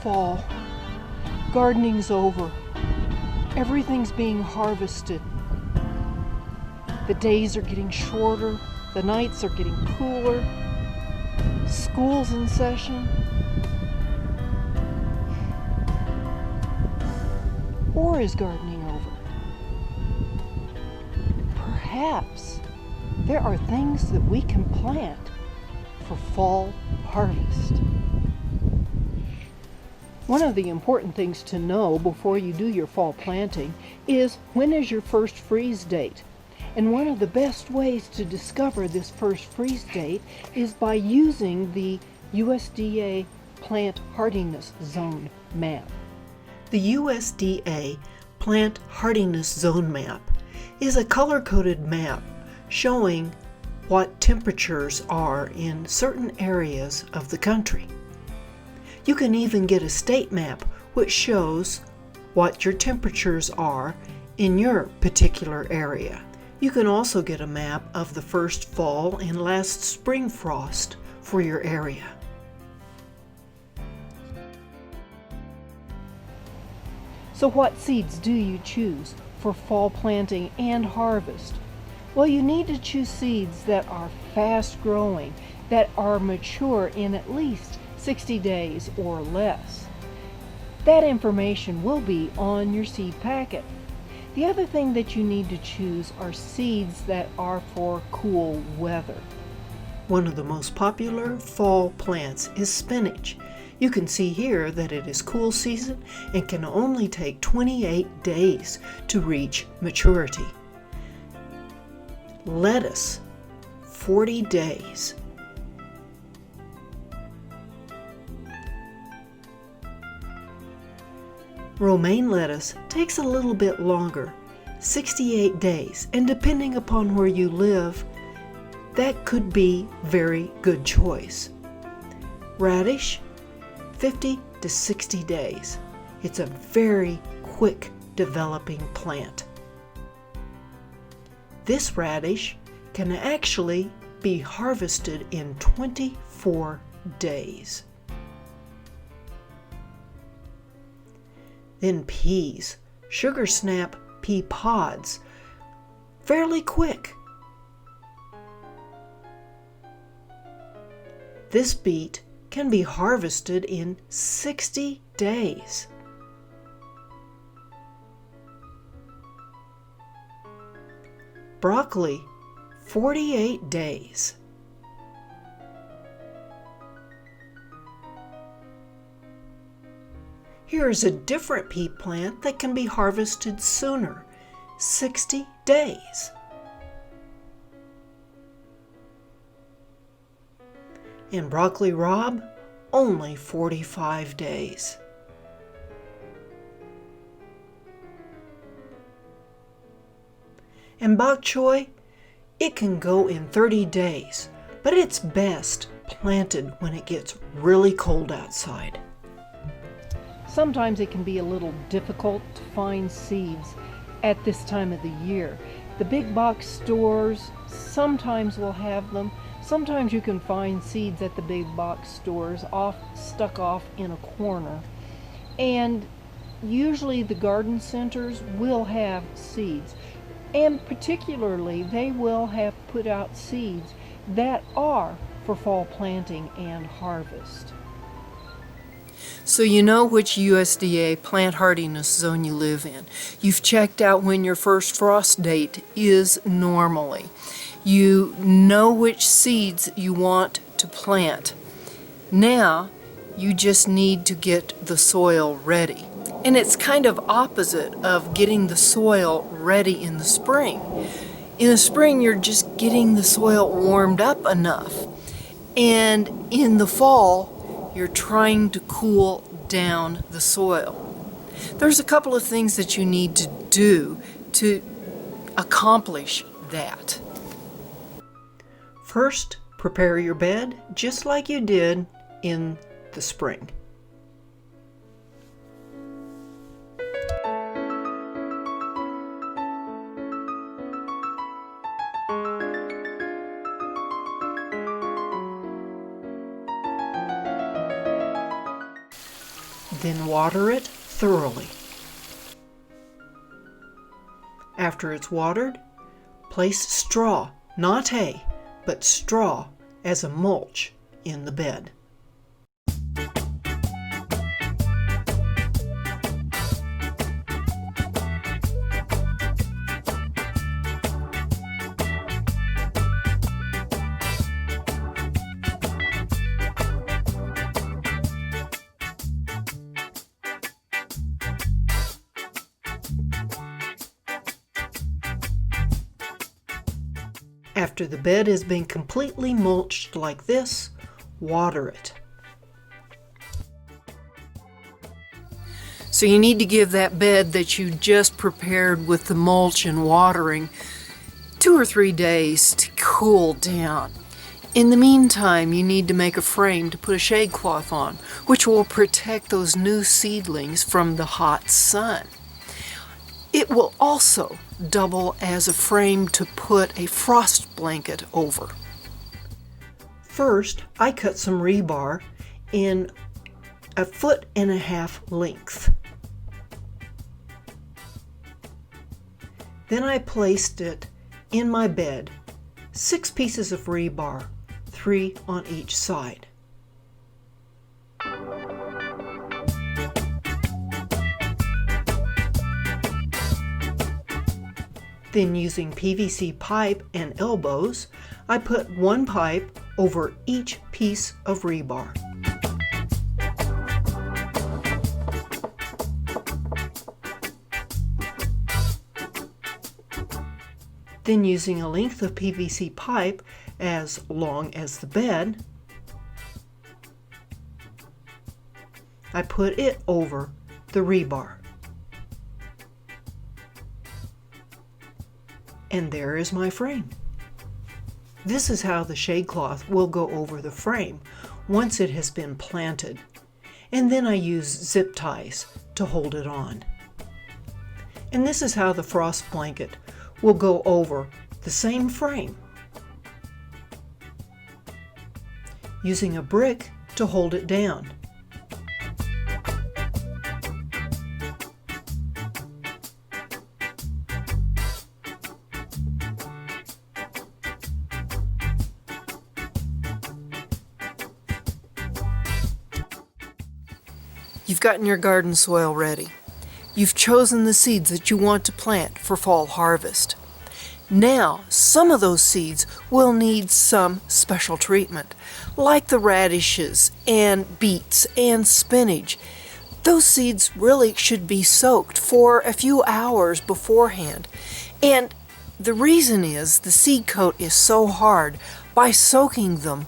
fall. Gardening's over. Everything's being harvested. The days are getting shorter. The nights are getting cooler. School's in session. Or is gardening over? Perhaps there are things that we can plant for fall harvest. One of the important things to know before you do your fall planting is when is your first freeze date. And one of the best ways to discover this first freeze date is by using the USDA Plant Hardiness Zone map. The USDA Plant Hardiness Zone map is a color-coded map showing what temperatures are in certain areas of the country. You can even get a state map which shows what your temperatures are in your particular area. You can also get a map of the first fall and last spring frost for your area. So what seeds do you choose for fall planting and harvest? Well, you need to choose seeds that are fast growing, that are mature in at least 60 days or less. That information will be on your seed packet. The other thing that you need to choose are seeds that are for cool weather. One of the most popular fall plants is spinach. You can see here that it is cool season and can only take 28 days to reach maturity. Lettuce, 40 days. Romaine lettuce takes a little bit longer, 68 days, and depending upon where you live, that could be very good choice. Radish, 50 to 60 days. It's a very quick developing plant. This radish can actually be harvested in 24 days. Then peas, sugar snap pea pods, fairly quick. This beet can be harvested in 60 days. Broccoli, 48 days. Here is a different pea plant that can be harvested sooner, 60 days. And broccoli rabe, only 45 days. And bok choy, it can go in 30 days, but it's best planted when it gets really cold outside. Sometimes it can be a little difficult to find seeds at this time of the year. The big box stores sometimes will have them. Sometimes you can find seeds at the big box stores stuck off in a corner. And usually the garden centers will have seeds. And particularly they will have put out seeds that are for fall planting and harvest. So you know which USDA plant hardiness zone you live in. You've checked out when your first frost date is normally. You know which seeds you want to plant. Now you just need to get the soil ready. And it's kind of opposite of getting the soil ready in the spring. In the spring, you're just getting the soil warmed up enough. And in the fall, you're trying to cool down the soil. There's a couple of things that you need to do to accomplish that. First, prepare your bed just like you did in the spring. Then water it thoroughly. After it's watered, place straw, not hay, but straw as a mulch in the bed. After the bed has been completely mulched like this, water it. So you need to give that bed that you just prepared with the mulch and watering 2 or 3 days to cool down. In the meantime, you need to make a frame to put a shade cloth on, which will protect those new seedlings from the hot sun. It will also double as a frame to put a frost blanket over. First, I cut some rebar in 1.5 foot length. Then I placed it in my bed, 6 pieces of rebar, 3 on each side. Then using PVC pipe and elbows, I put 1 pipe over each piece of rebar. Then using a length of PVC pipe as long as the bed, I put it over the rebar. And there is my frame. This is how the shade cloth will go over the frame once it has been planted. And then I use zip ties to hold it on. And this is how the frost blanket will go over the same frame, using a brick to hold it down. You've gotten your garden soil ready. You've chosen the seeds that you want to plant for fall harvest. Now, some of those seeds will need some special treatment, like the radishes and beets and spinach. Those seeds really should be soaked for a few hours beforehand. And the reason is the seed coat is so hard. By soaking them,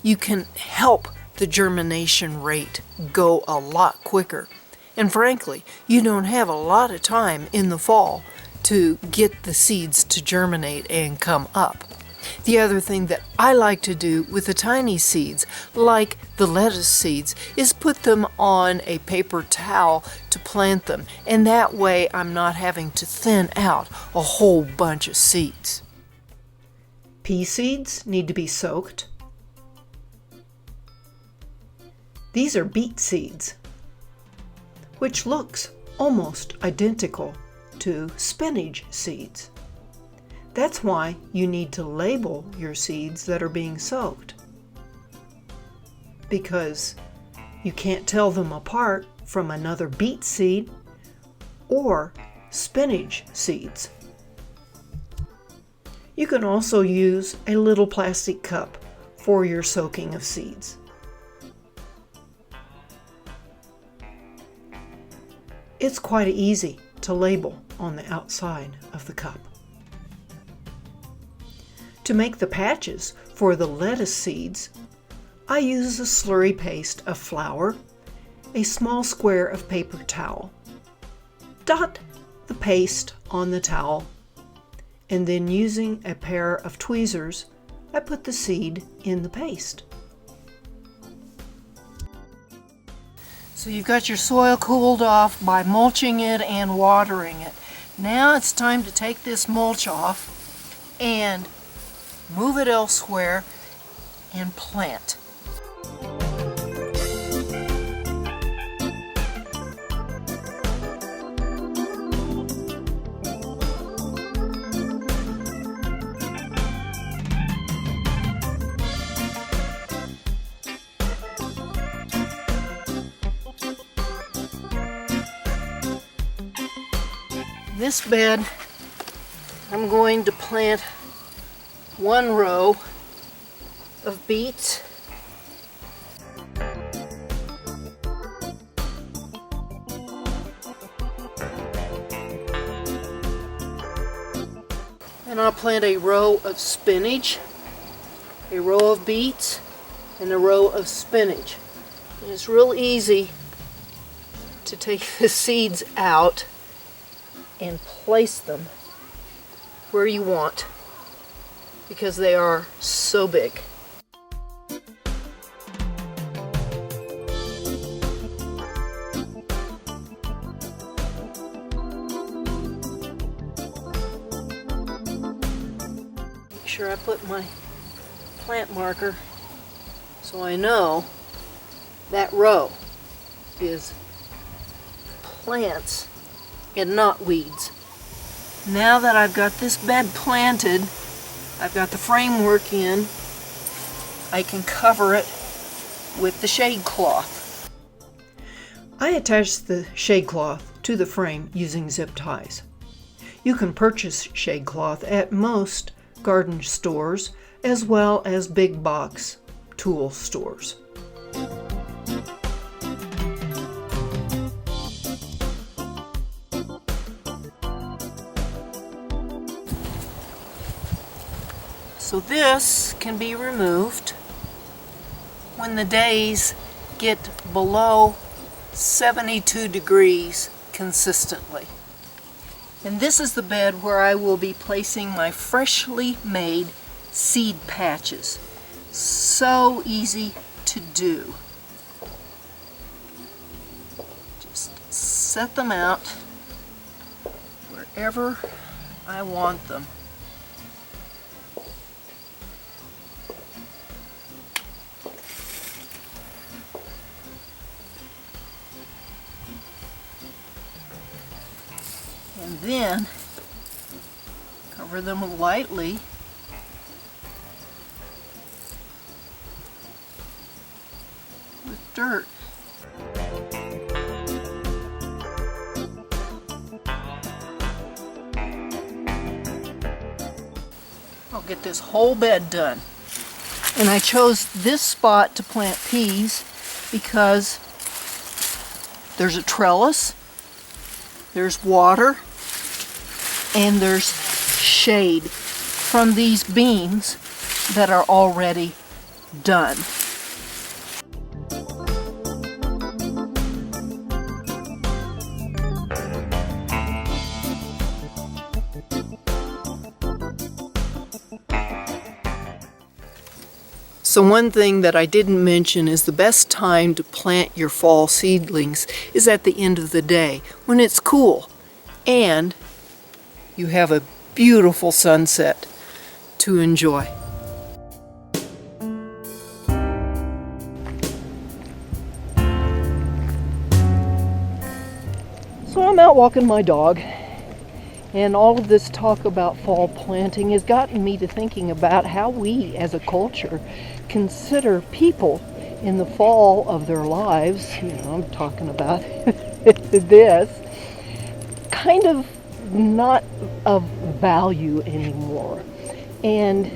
you can help the germination rate go a lot quicker. And frankly, you don't have a lot of time in the fall to get the seeds to germinate and come up. The other thing that I like to do with the tiny seeds, like the lettuce seeds, is put them on a paper towel to plant them, and that way I'm not having to thin out a whole bunch of seeds. Pea seeds need to be soaked. These are beet seeds, which looks almost identical to spinach seeds. That's why you need to label your seeds that are being soaked, because you can't tell them apart from another beet seed or spinach seeds. You can also use a little plastic cup for your soaking of seeds. It's quite easy to label on the outside of the cup. To make the patches for the lettuce seeds, I use a slurry paste of flour, a small square of paper towel. Dot the paste on the towel, and then using a pair of tweezers, I put the seed in the paste. So you've got your soil cooled off by mulching it and watering it. Now it's time to take this mulch off and move it elsewhere and plant. this bed, I'm going to plant one row of beets. And I'll plant a row of spinach, a row of beets, and a row of spinach. And it's real easy to take the seeds out and place them where you want because they are so big. Make sure I put my plant marker so I know that row is plants and not weeds. Now that I've got this bed planted, I've got the framework in, I can cover it with the shade cloth. I attached the shade cloth to the frame using zip ties. You can purchase shade cloth at most garden stores as well as big box tool stores. So this can be removed when the days get below 72 degrees consistently. And this is the bed where I will be placing my freshly made seed patches. So easy to do. Just set them out wherever I want them. And then cover them lightly with dirt. I'll get this whole bed done. And I chose this spot to plant peas because there's a trellis, there's water, and there's shade from these beams that are already done. So one thing that I didn't mention is the best time to plant your fall seedlings is at the end of the day when it's cool and you have a beautiful sunset to enjoy. So I'm out walking my dog, and all of this talk about fall planting has gotten me to thinking about how we as a culture consider people in the fall of their lives. I'm talking about this kind of not of value anymore. And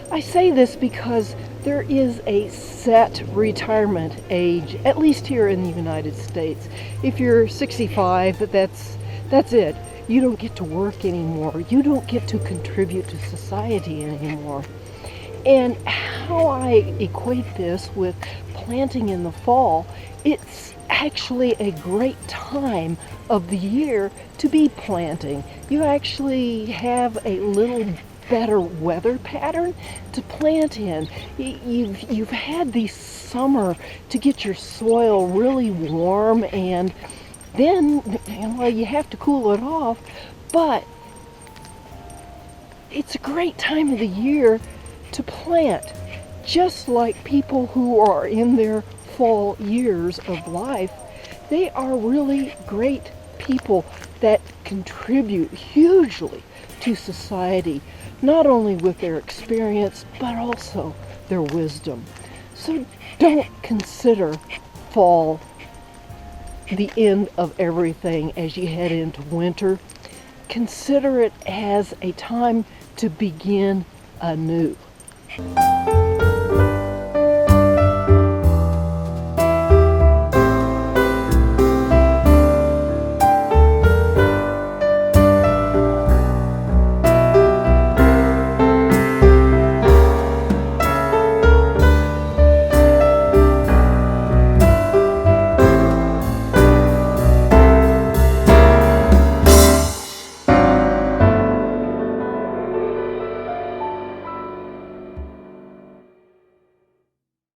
I say this because there is a set retirement age, at least here in the United States. If you're 65, that's it. You don't get to work anymore. You don't get to contribute to society anymore. And how I equate this with planting in the fall, it's actually a great time of the year to be planting. You actually have a little better weather pattern to plant in. You've had the summer to get your soil really warm, and then you have to cool it off, but it's a great time of the year to plant. Just like people who are in their fall years of life, they are really great people that contribute hugely to society, not only with their experience, but also their wisdom. So don't consider fall the end of everything as you head into winter. consider it as a time to begin anew.